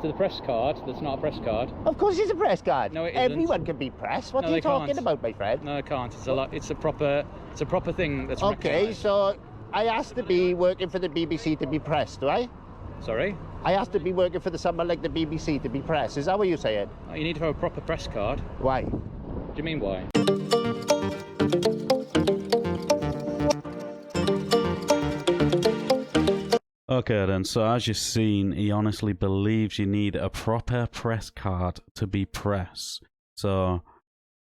after the press card, that's not a press card. Of course it's a press card. No, it isn't. Everyone can be press. What are you talking about, my friend? No, I can't. It's a proper thing that's okay, recognised. so I asked to be working for the BBC to be press, do I? Sorry? I asked to be working for someone like the BBC to be press. Is that what you're saying? Oh, you need to have a proper press card. Why? What do you mean why? Okay then, so as you've seen, he honestly believes you need a proper press card to be press. So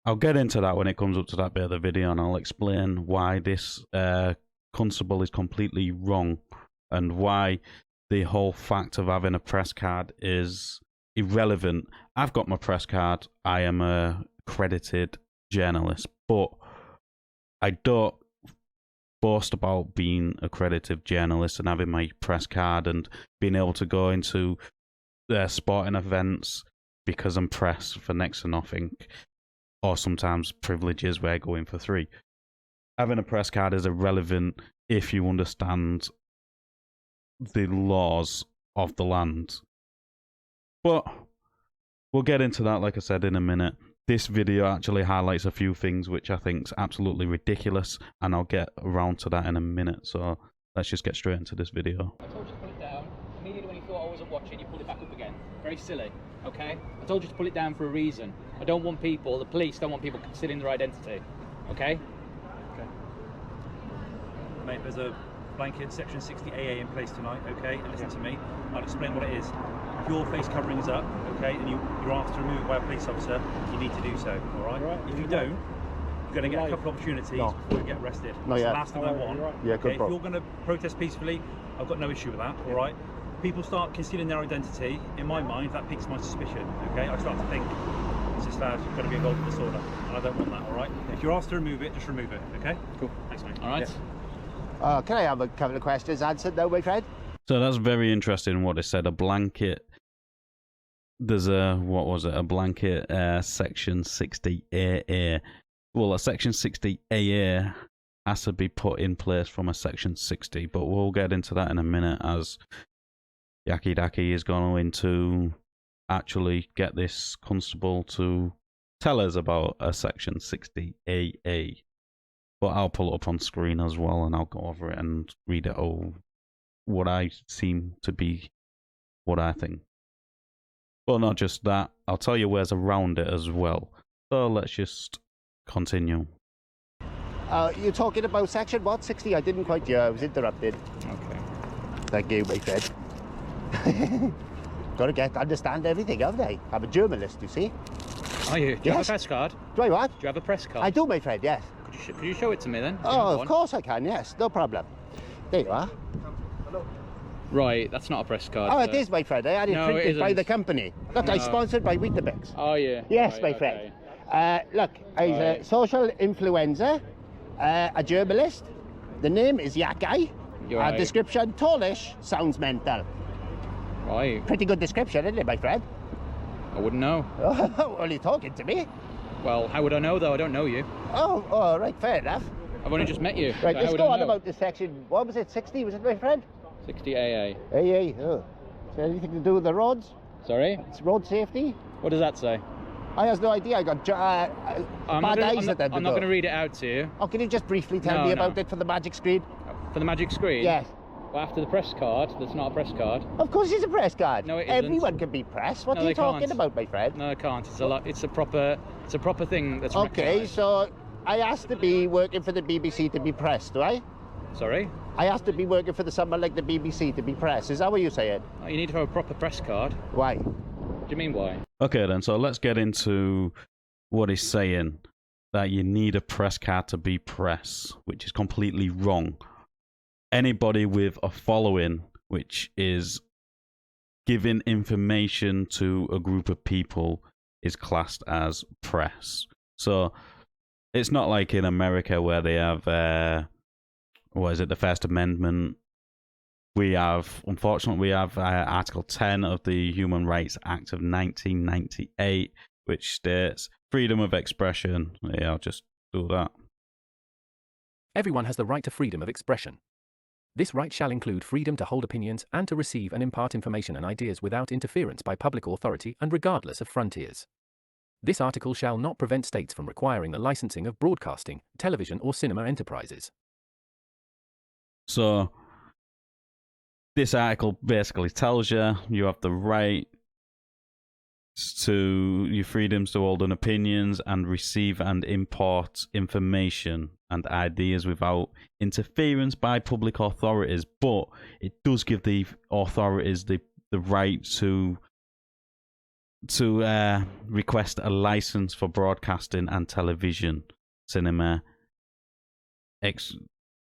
I'll get into that when it comes up to that bit of the video, and I'll explain why this constable is completely wrong and why the whole fact of having a press card is irrelevant. I've got my press card. I am a accredited journalist, but I don't boast about being a accredited journalist and having my press card and being able to go into sporting events because I'm press for next to nothing, or sometimes privileges where I go in for free. Having a press card is irrelevant if you understand the laws of the land. But we'll get into that, like I said, in a minute. This video actually highlights a few things which I think is absolutely ridiculous, and I'll get around to that in a minute. So let's just get straight into this video. I told you to put it down. Immediately when you thought I wasn't watching, you pulled it back up again. Very silly, okay? I told you to pull it down for a reason. I don't want people, the police don't want people concealing their identity, okay? Okay. Mate, there's a blanket section 60AA in place tonight, okay? And listen to me, I'll explain what it is. If your face covering is up, okay, and you're asked to remove it by a police officer, you need to do so, alright? If you don't, you're going to get a couple of opportunities before you get arrested. That's the last thing I want. Yeah, okay? If you're going to protest peacefully, I've got no issue with that, alright? People start concealing their identity, in my mind, that piques my suspicion, okay? I start to think, this lad's going to be involved in disorder, and I don't want that, alright? If you're asked to remove it, just remove it, okay? Cool. Thanks, mate. Alright. Yeah. Can I have a couple of questions answered now, my friend? So that's very interesting what they said. A blanket. There's a, what was it? A blanket section 60AA. Well, a section 60AA has to be put in place from a section 60, but we'll get into that in a minute as Yaki Daki is going to actually get this constable to tell us about a section 60AA. But I'll pull it up on screen as well, and I'll go over it and read it all. What I seem to be, what I think. But not just that, I'll tell you where's around it as well. So let's just continue. You're talking about section what? 60? I didn't quite hear. I was interrupted. Okay. Thank you, my friend. Got to understand everything, haven't I? I'm a journalist, you see. Are you? Do you have a press card? Do I what? Do you have a press card? I do, my friend, yes. Could you show it to me then? Oh, of course I can, yes. No problem. There you are. Right, that's not a press card. Oh, it is, my friend. I had it printed by the company. Look, I'm sponsored by Weetabix. Oh, yeah. Yes, right, my friend. Look, I'm a social influencer, a journalist. The name is Yakai. Right. Description, tallish, sounds mental. Right. Pretty good description, isn't it, my friend? I wouldn't know. Well, you're talking to me. Well, how would I know, though? I don't know you. Oh, right, fair enough. I've only just met you. Right, so let's go on about the section. What was it, 60, was it, my friend? 60 AA. Hey, oh. Is there anything to do with the roads? Sorry? It's road safety? What does that say? I have no idea. I got bad eyes at them. I'm not going to read it out to you. Oh, can you just briefly tell me about it for the magic screen? For the magic screen? Yes. Well, after the press card, that's not a press card. Of course it's a press card. No, it isn't. Everyone can be press. What No, are you they talking can't. about, my friend? No, I can't. It's a proper thing that's Okay, recognised. so I asked to be working for the BBC to be press, do I? Sorry? I asked to be working for someone like the BBC to be press. Is that what you're saying? Oh, you need to have a proper press card. Why? What do you mean why? Okay then, so let's get into what he's saying. That you need a press card to be press, which is completely wrong. Anybody with a following, which is giving information to a group of people, is classed as press. So it's not like in America where they have, what is it, the First Amendment. Unfortunately, we have Article 10 of the Human Rights Act of 1998, which states freedom of expression. Yeah, I'll just do that. Everyone has the right to freedom of expression. This right shall include freedom to hold opinions and to receive and impart information and ideas without interference by public authority and regardless of frontiers. This article shall not prevent states from requiring the licensing of broadcasting, television or cinema enterprises. So, this article basically tells you you have the right to your freedoms to hold an opinions and receive and import information and ideas without interference by public authorities, but it does give the authorities the right to request a license for broadcasting and television, cinema.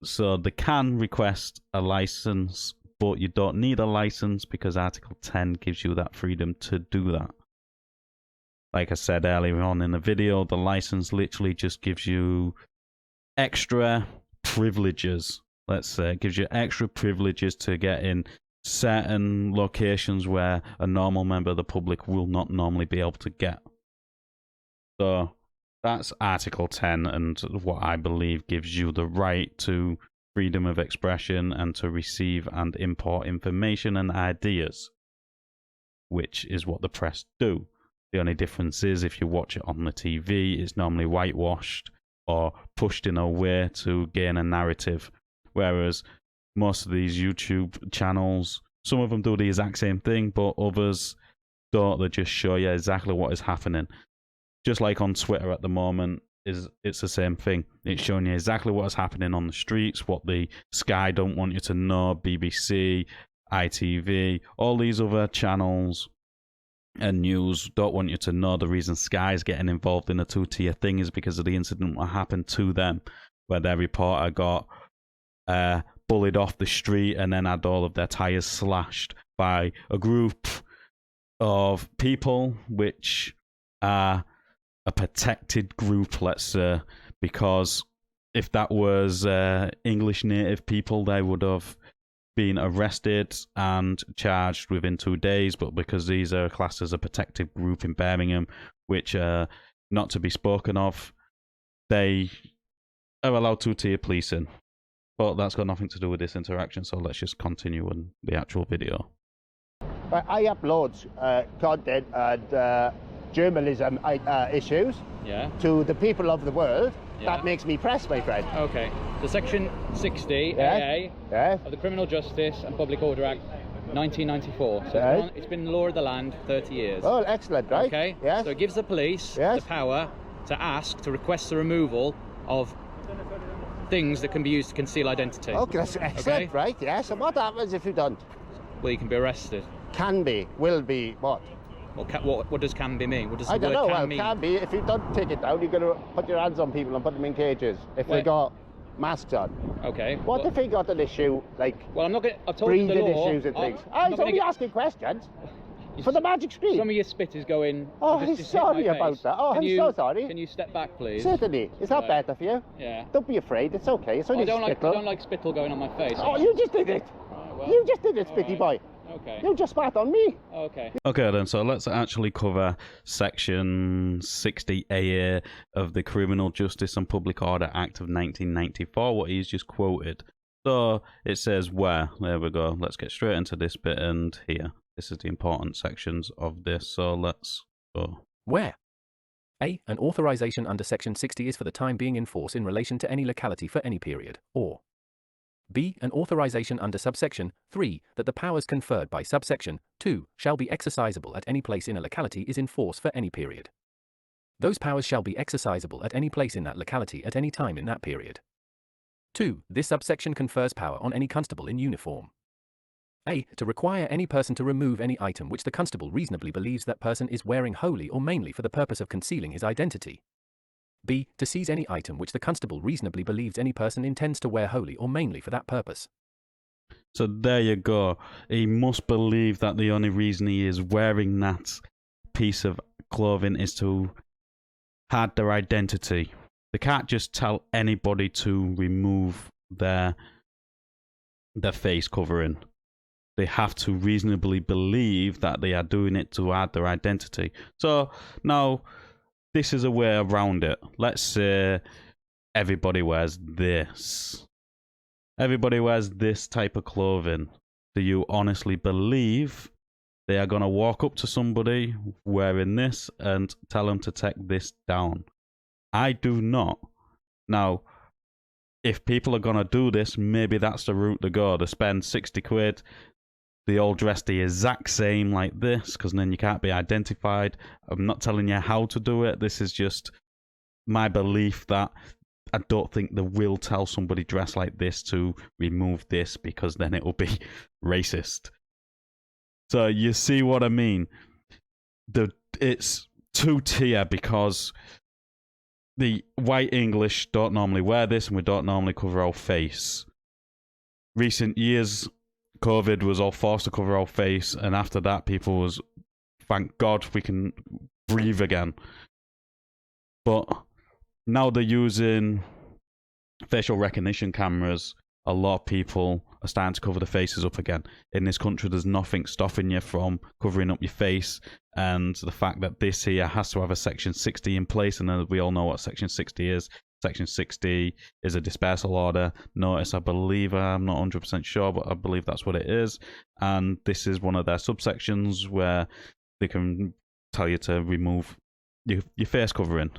So they can request a license, but you don't need a license because Article 10 gives you that freedom to do that. Like I said earlier on in the video, the license literally just gives you extra privileges. Let's say it gives you extra privileges to get in certain locations where a normal member of the public will not normally be able to get. So that's Article 10, and what I believe gives you the right to freedom of expression and to receive and import information and ideas, which is what the press do. The only difference is if you watch it on the TV, it's normally whitewashed or pushed in a way to gain a narrative. Whereas most of these YouTube channels, some of them do the exact same thing, but others don't. They just show you exactly what is happening. Just like on Twitter at the moment, it's the same thing. It's showing you exactly what is happening on the streets, what the Sky don't want you to know, BBC, ITV, all these other channels and news don't want you to know. The reason Sky's getting involved in a two-tier thing is because of the incident that happened to them, where their reporter got bullied off the street and then had all of their tyres slashed by a group of people which are a protected group, let's say, because if that was English native people, they would have been arrested and charged within 2 days, but because these are classed as a protected group in Birmingham, which are not to be spoken of, they are allowed two-tier policing. But that's got nothing to do with this interaction, so let's just continue on the actual video. I upload content and journalism issues to the people of the world. That makes me press, my friend. Okay. So Section 60 AA of the Criminal Justice and Public Order Act 1994. So it's been the law of the land 30 years. Oh, excellent, right? Okay. Yes. So it gives the police the power to request the removal of things that can be used to conceal identity. Okay, that's excellent, right? Yeah. So what happens if you don't? Well, you can be arrested. Can be, will be, what? What does can be mean? What does the I don't word know. can mean? Can be. If you don't take it down, you're going to put your hands on people and put them in cages if they got masks on. Okay. What if they got an issue like Well, I'm not going to... I've told you the breathing law. issues and things? I'm I'm not only gonna asking questions for the magic screen. Some of your spit is going... Oh, I'm sorry about that. Oh, I'm so sorry. Can you step back, please? Certainly. Is that better for you? Yeah. Don't be afraid. It's okay. It's only I don't spittle. like spittle going on my face. Oh, you just did it. Right, well, You just did it, all Spitty right. boy. Okay. You just spat on me. Okay. Okay then, so let's actually cover Section 60 AA of the Criminal Justice and Public Order Act of 1994, what he's just quoted. So it says where, there we go, let's get straight into this bit and here. This is the important sections of this, so let's go. Where? A. An authorization under Section 60 is for the time being in force in relation to any locality for any period, or B. An authorization under subsection 3 that the powers conferred by subsection 2 shall be exercisable at any place in a locality is in force for any period. Those powers shall be exercisable at any place in that locality at any time in that period. 2. This subsection confers power on any constable in uniform. A. To require any person to remove any item which the constable reasonably believes that person is wearing wholly or mainly for the purpose of concealing his identity. B. To seize any item which the constable reasonably believes any person intends to wear wholly or mainly for that purpose. So there you go. He must believe that the only reason he is wearing that piece of clothing is to hide their identity. They can't just tell anybody to remove their face covering. They have to reasonably believe that they are doing it to hide their identity. So now, this is a way around it. Let's say everybody wears this. everybody wears this type of clothing. Do you honestly believe they are going to walk up to somebody wearing this and tell them to take this down? I do not. Now, if people are going to do this, maybe that's the route to go. To spend 60 quid, they all dress the exact same like this, because then you can't be identified. I'm not telling you how to do it. This is just my belief that I don't think they will tell somebody dressed like this to remove this, because then it will be racist. So you see what I mean? It's two-tier, because the white English don't normally wear this, and we don't normally cover our face. Recent years, COVID was all forced to cover our face, and after that, people was, thank God we can breathe again. But now they're using facial recognition cameras. A lot of people are starting to cover the faces up again. In this country, there's nothing stopping you from covering up your face, and the fact that this here has to have a Section 60 in place, and we all know what Section 60 is. Section 60 is a dispersal order notice, I believe. I'm not 100% sure, but I believe that's what it is. And this is one of their subsections where they can tell you to remove your face covering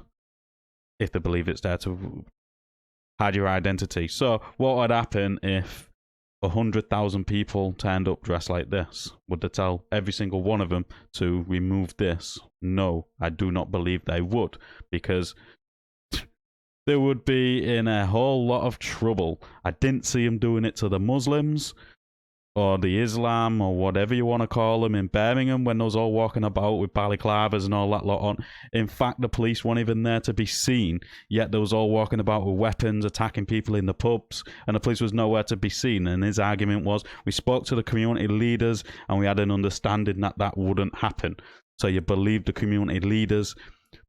if they believe it's there to hide your identity. So what would happen if 100,000 people turned up dressed like this? Would they tell every single one of them to remove this? No, I do not believe they would, because they would be in a whole lot of trouble. I didn't see them doing it to the Muslims or the Islam or whatever you want to call them in Birmingham when they was all walking about with balaclavas and all that lot on. In fact, the police weren't even there to be seen, yet they was all walking about with weapons, attacking people in the pubs, and the police was nowhere to be seen. And his argument was, we spoke to the community leaders and we had an understanding that that wouldn't happen. So you believe the community leaders,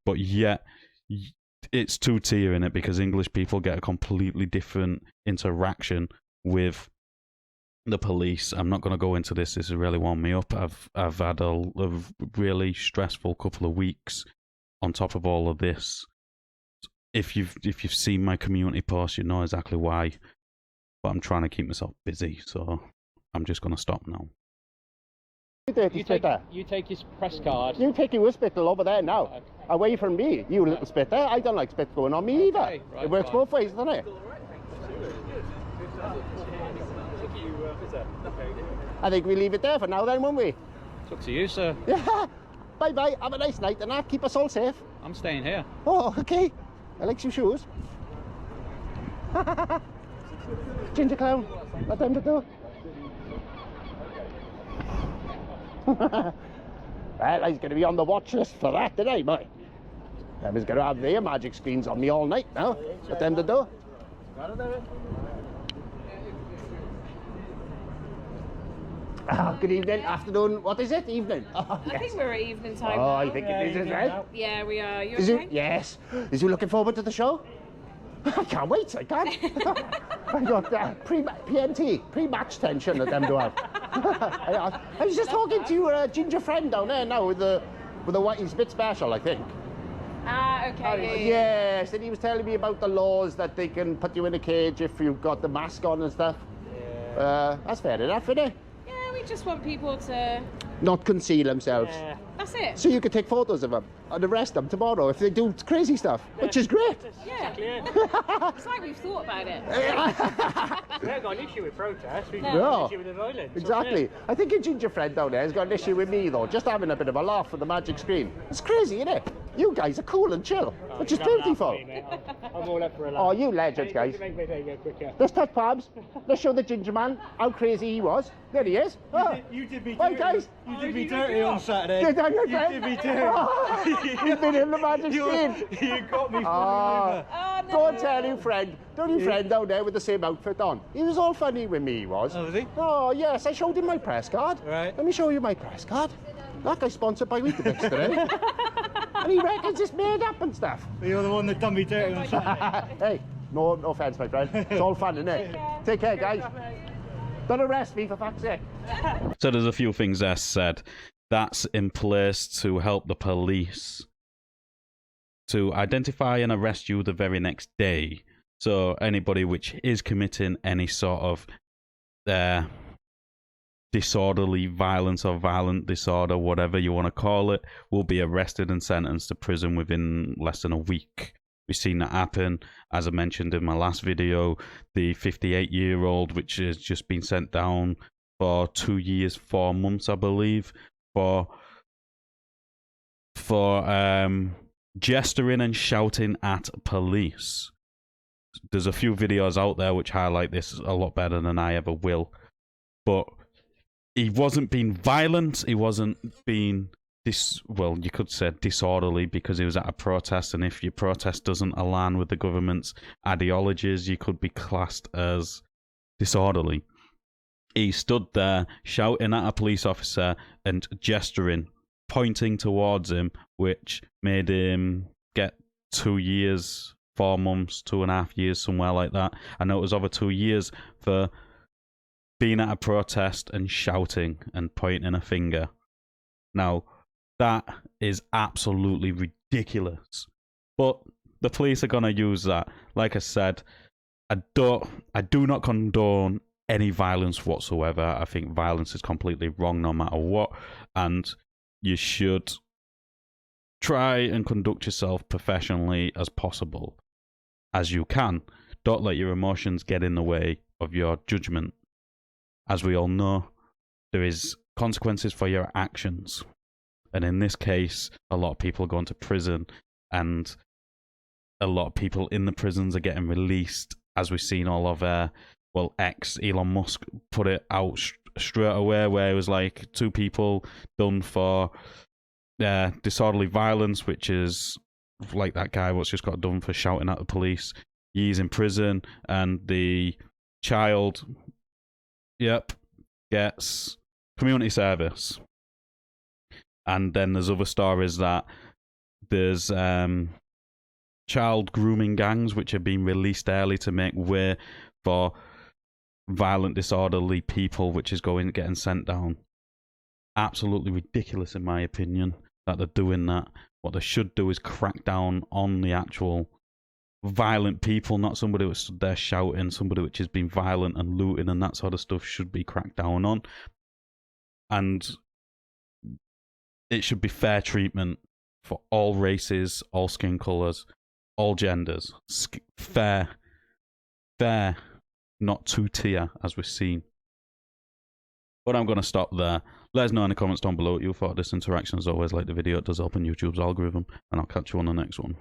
but yet it's two-tier in it, because English people get a completely different interaction with the police. I'm not going to go into this. This has really wound me up. I've had a really stressful couple of weeks on top of all of this. If you've seen my community post, you know exactly why. But I'm trying to keep myself busy, so I'm just going to stop now. You take your press card. You take your spittle over there now. Okay. Away from me, you little spitter. I don't like spit going on me either. Right, it works both ways, doesn't it? I think we leave it there for now then, won't we? It's up to you, sir. Yeah. Bye-bye. Have a nice night and keep us all safe. I'm staying here. Oh, okay. I like some shoes. Ginger clown. Let them to do. Well, I was going to be on the watch list for that today, boy. I was going to have their magic screens on me all night now. Let them to do. Good evening, afternoon. What is it? Evening? Oh, yes. I think we're at evening time. Oh, now. I think it is as well. Yeah, we are. You Is okay? you? Yes. Is you looking forward to the show? I can't wait. I can't. I got PMT, pre-match tension that them to have. I was just talking to your ginger friend down there now with the white. He's a bit special, I think. Ah, okay. Yes, and he was telling me about the laws that they can put you in a cage if you've got the mask on and stuff. Yeah. That's fair enough, isn't it? Yeah, we just want people to not conceal themselves. Yeah. That's it. So you could take photos of them and arrest them tomorrow if they do crazy stuff, which is great. Yeah. It's like we've thought about it. We haven't got an issue with protests, we've got an issue with the violence. Exactly. I think your ginger friend down there has got an issue with me though, just having a bit of a laugh with the magic screen. It's crazy, isn't it? You guys are cool and chill, which is beautiful. I'm all up for a laugh. Oh, you legends, guys. Let's touch palms. Let's show the ginger man how crazy he was. There he is. You did me dirty. Bye, guys. You did me dirty on Saturday. Did I, you did me dirty. You've been in the magic screen. You got me falling over. Oh, no. Go and tell your friend. Don't your friend down there with the same outfit on. He was all funny with me, he was. Oh, was he? Oh, yes. I showed him my press card. Right. Let me show you my press card. That guy's sponsored by Weetabix today. And he reckons it's made up and stuff. You're the one that done me dirty on Saturday. Hey, no offence, my friend. It's all fun, isn't it? Take care, guys. Don't arrest me, for fuck's sake. So there's a few things there said. That's in place to help the police to identify and arrest you the very next day. So anybody which is committing any sort of disorderly violence or violent disorder, whatever you want to call it, will be arrested and sentenced to prison within less than a week. We've seen that happen. As I mentioned in my last video, the 58-year-old, which has just been sent down for 2 years, 4 months, I believe, for gesturing and shouting at police. There's a few videos out there which highlight this a lot better than I ever will. But he wasn't being violent. He wasn't being you could say disorderly, because he was at a protest, and if your protest doesn't align with the government's ideologies, you could be classed as disorderly. He stood there shouting at a police officer and gesturing, pointing towards him, which made him get 2 years, 4 months, 2.5 years, somewhere like that. I know it was over 2 years for being at a protest and shouting and pointing a finger. Now, that is absolutely ridiculous. But the police are going to use that. Like I said, I do not condone any violence whatsoever. I think violence is completely wrong no matter what. And you should try and conduct yourself professionally as possible, as you can. Don't let your emotions get in the way of your judgment. As we all know, there is consequences for your actions. And in this case, a lot of people are going to prison, and a lot of people in the prisons are getting released, as we've seen all of Elon Musk put it out straight away, where it was like 2 people done for disorderly violence, which is like that guy what's just got done for shouting at the police. He's in prison, and the child, gets community service. And then there's other stories that there's child grooming gangs which have been released early to make way for violent, disorderly people, which is getting sent down. Absolutely ridiculous, in my opinion, that they're doing that. What they should do is crack down on the actual violent people, not somebody who's stood there shouting. Somebody which has been violent and looting and that sort of stuff should be cracked down on. And it should be fair treatment for all races, all skin colours, all genders. Fair, not 2-tier, as we've seen. But I'm going to stop there. Let us know in the comments down below what you thought of this interaction. As always, like the video, it does help in YouTube's algorithm, and I'll catch you on the next one.